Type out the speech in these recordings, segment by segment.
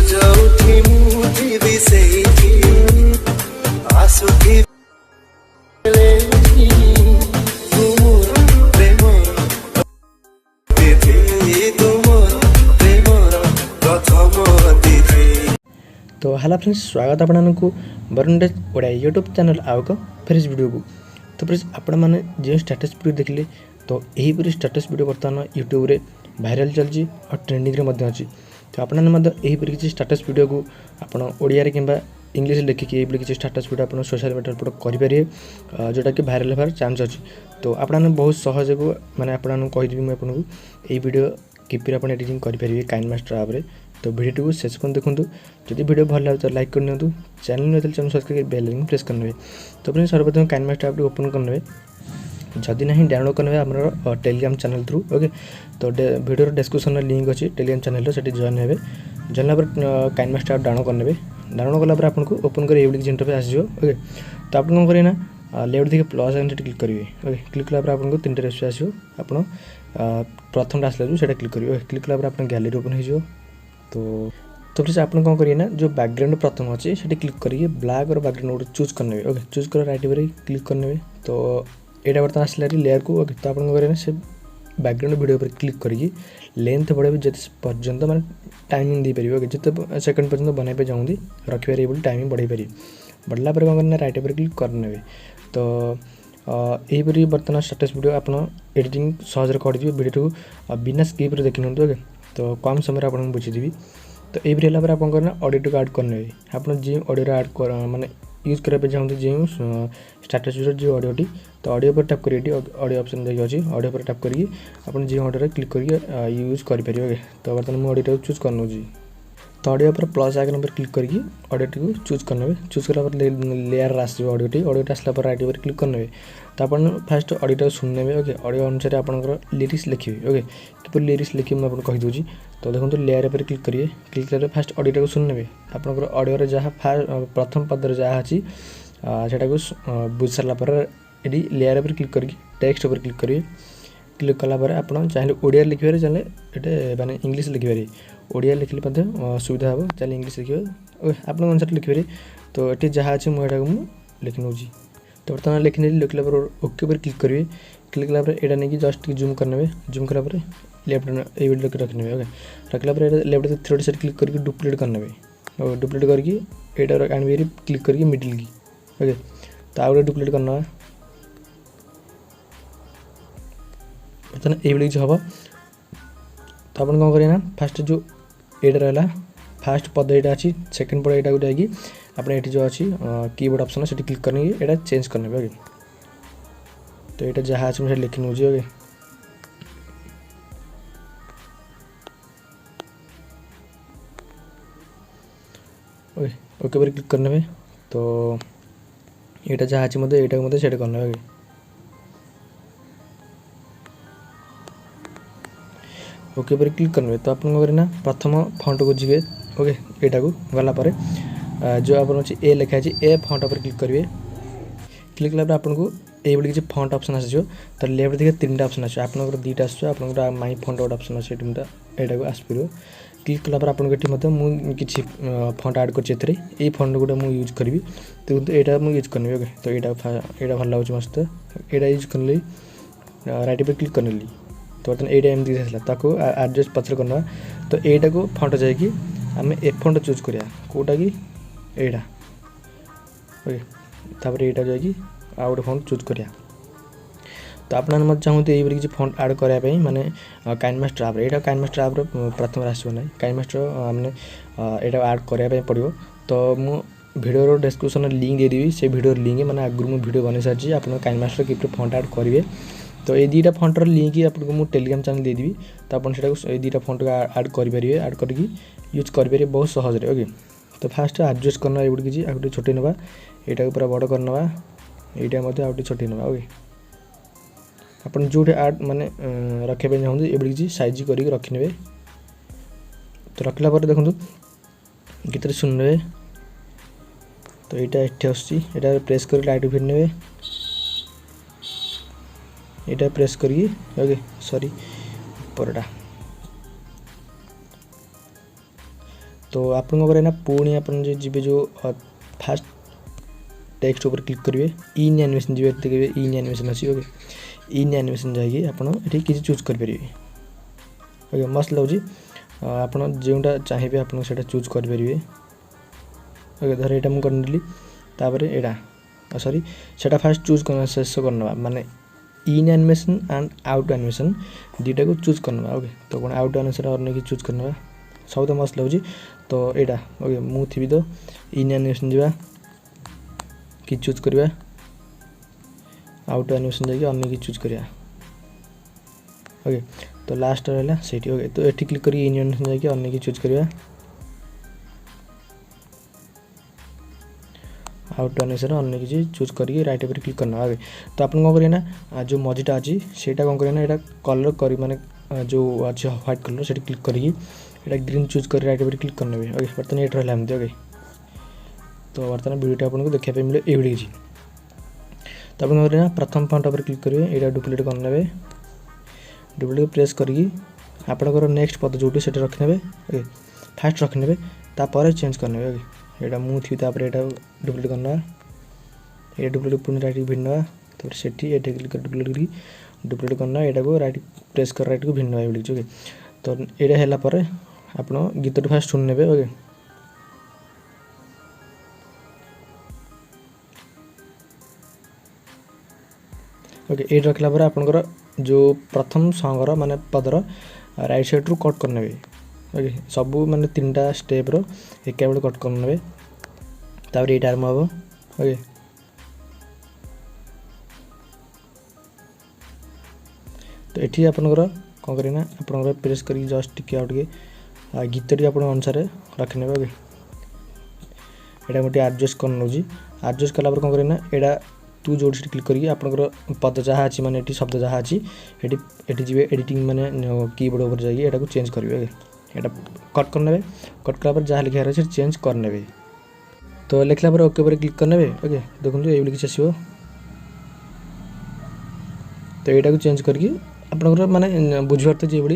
जोठी मुझे भी सही थी आंसू की तो हेलो फ्रेंड्स, स्वागत आपको बरुण ओडिया यूट्यूब चैनल आउ एक फ्रेश वीडियो को। तो फ्रेंड्स आपण मैंने जो स्टेटस वीडियो देखिले तो यहीपरी स्टेटस वीडियो बर्तमान यूट्यूब रे भाइराल चलती और ट्रेंडिंग रे मध्य अच्छी। तो आपरी किसी स्टेटस वीडियो को आप ओडिया कि इंग्लीश लिखिकी ये किसी स्टेटस वीडियो आप सोशल मीडिया अपलोड करेंगे जोटा कि भाइराल होबार चान्स अच्छी। तो आपने बहुत सहज को मैंने आपको कहीदेवी मुझे आपको ये वीडियो किपर आप एडिटिंग करेंगे काइन मास्टर आप। तो वीडियो को शेष पर देखूँ। जदि वीडियो भल लगे तो लाइक करनी चैनल में channel subscribe bell icon press करने। तो अपने सर्वप्रथम काइन मास्टर आप ओपन करने जदि ना डाउनलोड करने आम टेलीग्राम चैनल थ्रू। ओके, तो वीडियो डिस्क्रिप्शन लिंक अच्छी टेलीग्राम चैनल से जॉइन हे। जॉइन होगा काइन मास्टर आप डाउनलोड करने। डाउनलोड कलापर आपको ओपन कर इंटरफेस आसो। ओके, तो आप कौन करें ना लेफ्ट दिखे प्लस आइकन क्लिक करेंगे। ओके, क्लिक कलापर आपको तीन रेसिपी आसो। आप प्रथम आसला जो क्लिक करेंगे। क्लिक कलापर आप गैलरी ओपन हो। तो फिर आप कौन करिए ना जो बैकग्राउंड प्रथम अच्छे से क्लिक करिए ब्लैक और बैकग्राउंड गोटे चूज करने। ओके, चूज कर राइट पर क्लिक करने। तो यहाँ बर्तमान आसला लेयर को। ओके, तो आप करें से बैकग्राउंड वीडियो पर क्लिक करिए लेंथ बढ़े जिते पर्यंत मैं टाइमिंग दे पारे। ओके, जिते सेकंड पर्यंत बनवाई चाहूँगी रखिपारे ये टाइमिंग बढ़े पारे। बढ़ला पर कौन करना राइट पर क्लिक करने। तो यहीपरी बर्तमान स्टेटस वीडियो आप एडिटिंग सहज कर वीडियो बिना स्किप देखी नि। ओके, तो कम समय आपको बुझीदेवी। तो ये आप करना ऑडियो को ऐड करने। आप जो ऑडियो ऐड कर माने यूज करने चाहते जो स्टेटस वीडियो जो ऑडियोटी तो ऑडियो पर टैप करिए ऑडियो ऑप्शन देखिए अच्छी ऑडियो पर टैप करिए आप जो ऑडियो क्लिक करिए यूज करेंगे। तो बर्तमान मुझे ऑडियो चूज करनौ। तो ऑडियो पर प्लस आइकन पर क्लिक करके ऑडियो को चूज करने। चूज कला लेयर आसो ऑडियो आसला पर राइट पर क्लिक करने। तो आप फास्ट ऑडियो सुनने। ओके, ऑडियो अनुसार आपंकर लिरिक्स लिखिए। ओके, कि लिरिक्स लिखिए मुझे कहीदे। तो देखो लेयर पर क्लिक करिए। क्लिक कर फास्ट ऑडियो को सुनने। आपंकर ऑडियो जहाँ प्रथम पदर जहाँ अच्छी से बुझ सारापर ये लेयर पर क्लिक करके टेक्स्ट पर क्लिक करिए। क्लिक कलापर आप चाहिए ओडिया लिखे चले ये माने इंग्लीश लिखिपारे। ओडिया लिखिले सुविधा हे चलिए इंग्लीश लिखे आप अनुसार लिखिपारे। तो ये जहाँ अच्छे मुझे लिखि नौ। तो बर्तमान लिखि लिखला ओके पर क्लिक करेंगे। क्लिक कलापर यहाँ नहीं जस्ट जूम करने। जूम कलापर लेफ्ट ये वीडियो रखने। ओके, रखला लेफ्ट थ्री साइड क्लिक करके डुप्लीट करने। और डुप्लीट करके यहाँ आने क्लिक करके मिडिल की। ओके, तो आगे डुप्लीट करना बर्तमान ये हम। तो आप कौन करें ना फास्ट जो ये रहा फास्ट पद यहाँ अच्छी सेकेंड पद यहाँ जाकि आपने ये जो अच्छी कीबोर्ड ऑप्शन से क्लिक करने यहाँ चेंज करने। ओके, तो ये जहाँ अच्छे मुझे लिखी नौ। ओके, ओके ओके पर क्लिक करने। तो यहाँ जहाँ अच्छे मतलब यहाँ मतलब सेट करने। ओके, ओके पर क्लिक करने। तो आप ना प्रथम फंट को जी। ओके, यहाँ को गलापर जो आप ए लिखाई ए फंट पर क्लिक करेंगे। क्लिक कला आपको ये किसी फंट ऑप्शन आसो। तो लेफ्ट दिखे तीन ऑप्शन आसो आपंकर दुईटा आस माई फंट गोटे ऑप्शन अच्छे यहाँ को आसपार। क्लिक कलापर आपको मुझे फंट ऐड कर फंट गोटे मुझे यूज करी। तो यहाँ मुझे यूज करनी। ओके, तो यहाँ भल लगे मस्त यहाँ यूज कर राइट पर क्लिक करने। तो बर्तमान ये एमती आसला एडजस्ट पचर करना। तो यहाँ को फंट जाकि आम ए फंट चूज करा कौटा कि यहाँ। ओके, तापर यहाँ जाकि आ गए फंट चूज करा। तो आप चाहते ये किसी फंट ऐड करने माने काइन मास्टर आप यहाँ काइन मास्टर आप प्रथम आसो ना काइन मास्टर मैंने यहाँ ऐड करने पड़ो। तो मु वीडियो डिस्क्रिप्शन लिंक देदेवी से वीडियो लिंक मैंने आगुरी मुझे वीडियो बन सारी आप काइन मास्टर कि फंट ऐड करेंगे। तो ये दुईटा फंटर लिंक आपको मुझे टेलीग्राम चैनल देदेवी। तो आप दुईटा फंट को ऐड करेंगे ऐड करके यूज करेंगे बहुत सहज। ओके, तो फास्ट एडजस्ट करना ये किसी आगे छोटे ना यहाँ पूरा बड़ करना यहाँ आगे छोटे ना। ओके, आप जो ऐड माने रखापी चाहते ये किसी साइज करके रखिने। तो रखला देखो गीत शुणे। तो यहाँ ये प्रेस कर लाइट फिर ने यहाँ प्रेस करिए। ओके, सॉरी परटा तो आपन को करेना पुणी आपन जो जीवे जो फास्ट टेक्स्ट ऊपर क्लिक करेंगे इन एनिमेशन जी देखिए इन एनिमेशन अच्छी ओके इन एनिमेशन जाकि आपड़ी किसी चूज करेंगे ओके मस्त लगे आप जोटा चाहिए आप चूज करेंगे ओके धर यहाँ मुझे करनेली तापर यहाँ सॉरी सेटा फास्ट चूज करना शेष करना माने इन एनिमेशन एंड आउट एनिमेशन दुटा को चूज करना ओके तो कौन आउट एनिमेशन और चूज करना सब तो मस्त लगे तो यहाँ ओके मुझे तो इन एनिमेशन जा कि चूज करवा आउट एनिमेशन जाकि अन्य कि चूज करवा ओके तो लास्ट रहा से ओके तो ये क्लिक कर इन एनिमेशन जाकि अन्य कि चूज करवा आउट एनिमेशन अन्य किसी चूज करके राइट पर क्लिक करना ओके तो आप कौन करें जो मझीटा अच्छी से कौन करें यहाँ कलर कर माने जो अच्छे व्हाइट कलर से क्लिक करके यहाँ ग्रीन चूज कर राइट पर क्लिक करने ओके बर्तमान ये रहा एमती ओके तो बर्तमान वीडियो आपको देखा मिले ये किसी तो आप करें प्रथम फॉन्ट पर क्लिक करेंगे यहाँ डुप्लिकेट करने डुप्लिकेट प्रेस करके आपंकर नेक्स्ट पद जो रखने ओके फास्ट रखने तापर चेंज करने ओके यहाँ मुझे यहाँ डुप्लिकेट करना ये डुप्लिकेट पुणी राइट भिन्न तापर से क्लिक डुप्लिकेट करना यहाँ को राइट प्रेस कर राइट को भिन्न ओके तो यहाँ है आप गीत फास्ट शुणी ने ओके ओके ये रखला पर आपनकर जो प्रथम सॉन्गर माने पदर राइट साइड रू कट करने ओके सबू माने तीनटा स्टेप रो एका बेले कट करने तापर ये आरंभ हम ओके तो ये आपनकर कौन करना आपनकर प्रेस कर जस्ट टिके आउट के गीत टी आप अनुसार रखने ओके यहाँ गोटे एडजस्ट कर नौ एडजस्ट कला कौन करना यहाँ तू जो क्लिक करके आपंकर पद जहाँ अच्छी माने शब्द जहाँ अच्छी ये जी एडिटिंग माने कीबोर्ड ऊपर जाइए यहाँ चेंज करेंगे यहाँ कट करने कट कला जहाँ लिखार अच्छे चेंज करने तो लिखला ओके पर क्लिक करने ओके देखो ये किसी आसो तो यहाँ चेंज करके आपंकर माने बुझे तो जो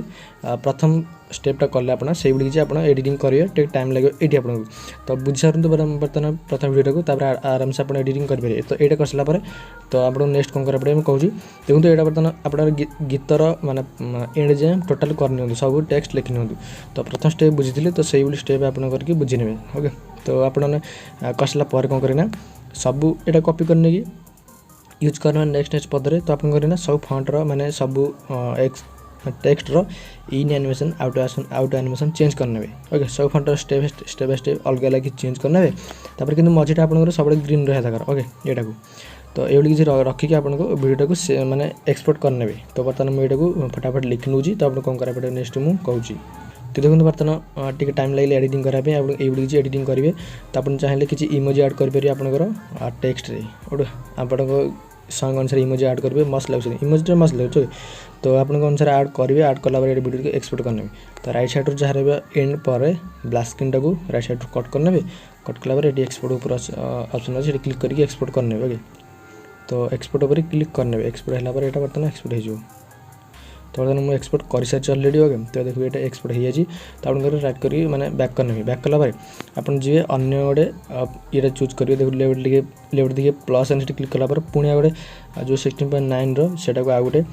प्रथम स्टेपटा कले आप से किसी आप एडिटिंग करेंगे टे टाइम लगे ये आपको तो बुझी सारूँ बर्तमान प्रथम वीडियो को आराम से आप एडिटिंग करेंगे तो यहाँ कर सारापर तो आप नेक्स्ट कौन करा पड़े कहूँ देखो यहाँ बर्तमान आप गीतर माने एंड जाए टोटाल कर सब टेक्स्ट लिखि नि तो प्रथम स्टेप बुझी तो से स्टेप आप करके बुझी ने ओके तो आपने कसला कौन करना सब यहाँ कॉपी करने की यूज करना नेक्स्ट पदरे तो आप करना सब फॉन्टर माने सब text row in animation out animation change करने ओके सब फॉन्टर स्टेप बाय स्टेप अलग अलग चेंज करने तापर किंतु मझीटा आप सब ग्रीन रहा दरकार ओके यहाँ को तो ये किसी रखिक आपको वीडियो को माने एक्सपोर्ट करने तो बर्तमान मुझे यहाँ फटाफट लिखि नौची तो आप कौन करा नेक्स्ट मुझे कहूँ तो देखो बर्तमान टी टाइम लगे एडिटिंग कराया ये किसी एडिटिंग करेंगे तो आप चाहिए किसी इमोजी ऐड करेंगे आपंकर टेक्स्ट आप सॉन्ग अनुसार इमोजी ऐड करेंगे मस्त लगे इमोजी मस्त लगे तो आप अनुसार ऐड करेंगे ऐड कला वीडियो को एक्सपोर्ट करने तो राइट साइड जहाँ रहा एंड पर ब्लैक स्क्रीन टाक राइट साइड कट करने कट कला ये एक्सपोर्ट ऊपर ऑप्शन अच्छे क्लिक करके एक्सपोर्ट करने ओके तो एक्सपोर्ट उपर क्लिक करने एक्सपोर्ट है यहाँ बर्तमान एक्सपोर्ट हो तो बर्तमान मुझे एक्सपोर्ट कर सारी अलरेडी ओके तो देखो ये एक्सपोर्ट हो जाए तो आप राइट कर माने बैक करने बैक कला आप जी अन्य गोटे ये चूज करेंगे देखो लेफ्ट दिखे प्लस एंड क्लिक कला पुणी गोटे जो 16.9 रोटा को आ गए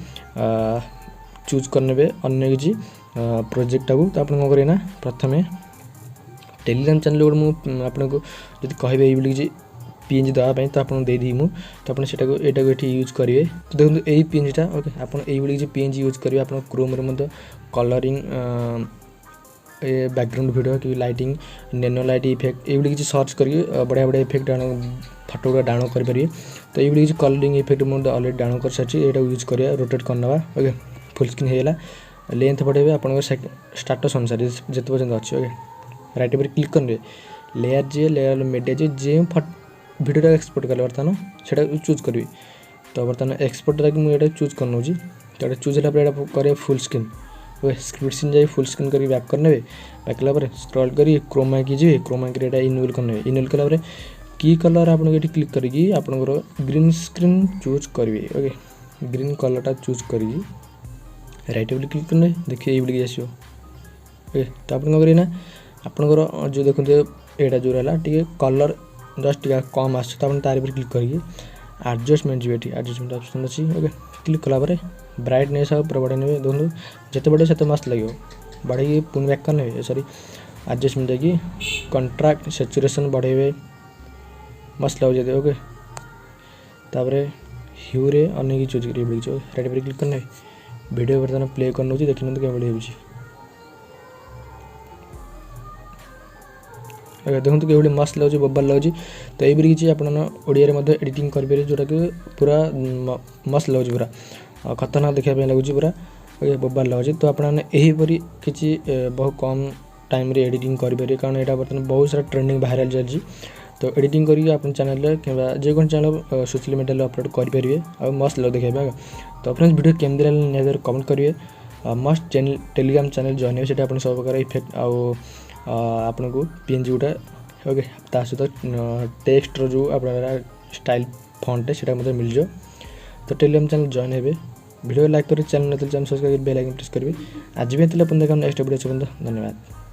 चूज करने अन्य किसी प्रोजेक्टा को तो आप कौन करें प्रथम टेलीग्राम चैनल गोटे आपको जब कहे ये किसी पीएनजी देवाई तो आपको देदी मु तो आप ये यूज करेंगे तो देखो यही पीएनजीटा ओके आप किसी पीएनजी यूज करेंगे आप क्रोम रे कलरिंग बैकग्राउंड वीडियो कि लाइटिंग नेनो लाइट इफेक्ट ये किसी सर्च करके बढ़िया बढ़िया इफेक्ट फोटो गुड़ा डाउनलोड करेंगे तो ये किसी कलरिंग इफेक्ट मुझे अलरेडी डाउनलोड कर सारी यहाँ यूज करा रोटेट करना ओके फुल स्क्रीन होगा लेंथ बढ़ेगा आप स्टाटस अनुसार जिते पर्यटन अच्छे ओके राइट पर क्लिक करेंगे लेयर जी लेयर मीडिया जी जो वीडियो एक्सपोर्ट कले बर्तमान से चूज करी तो बर्तमान एक्सपोर्ट कि मुझे चूज कर नौ तो चूज है करे full screen okay split screen जाए फुल स्क्रीन करके बैक करने बैक कला स्क्रॉल करी क्रोमा की जी क्रोमा की इनेबल करने इनेबल कला की कलर आप क्लिक करके आपंकर ग्रीन स्क्रीन चूज करेंगे ओके ग्रीन कलरटा चूज करके राइट पर क्लिक करने देखिए ये आसो ओके तो आप करें ଆପଣଙ୍କର जो देखते एटा जो रहा टे कलर जस्ट टे कम आस तार क्लिक करके एडजस्टमेंट जी एडजस्टमेंट ऑप्शन अच्छी ओके क्लिक कलापर ब्राइटनेस आ पूरा बढ़े ने देखो जिते बड़े से मस्त लगे बढ़े पुणी बैक करने सॉरी एडजस्टमेंट जाकि कंट्रास्ट सैचुरेशन बढ़ेबे मस्त लगे ओके तापर ह्यू रे अनेक चूज करेंगे रेड पर क्लिक करने वीडियो बर्तमान प्ले कर नौ देखने कैसे देखो कि मस्त लगे बोबाल लगे तो ये किसी आप ओडिया एडिटिंग करेंगे जोटा कि पूरा मस्त लगे पूरा खतरनाक देखापी लगुच पूरा बोबाल लगे तो आपरी किसी बहुत कम टाइम रे एडिटिंग करेंगे कारण यहाँ बर्तमान बहुत सारा ट्रेंडिंग वायरल चलती तो एडिटिंग करके आप चैनल कि जेको चैनल सोशल मीडिया अपलोड करेंगे और मस्त लगे देखा तो फ्रेंड्स वीडियो केमती लगे कमेंट करेंगे मस्ट टेलीग्राम चैनल जॉइन है आप सब प्रकार इफेक्ट आपन को पीएनजी गुटा ओके ता सहित टेक्स्ट रो जो अपना स्टाइल फॉन्ट है सेटा मिल जाओ तो टेलीग्राम चैनल जॉइन है वीडियो लाइक करें channel channel subscribe bell icon press करेंगे आज भी अपन देखा नेक्स्ट वीडियो धन्यवाद।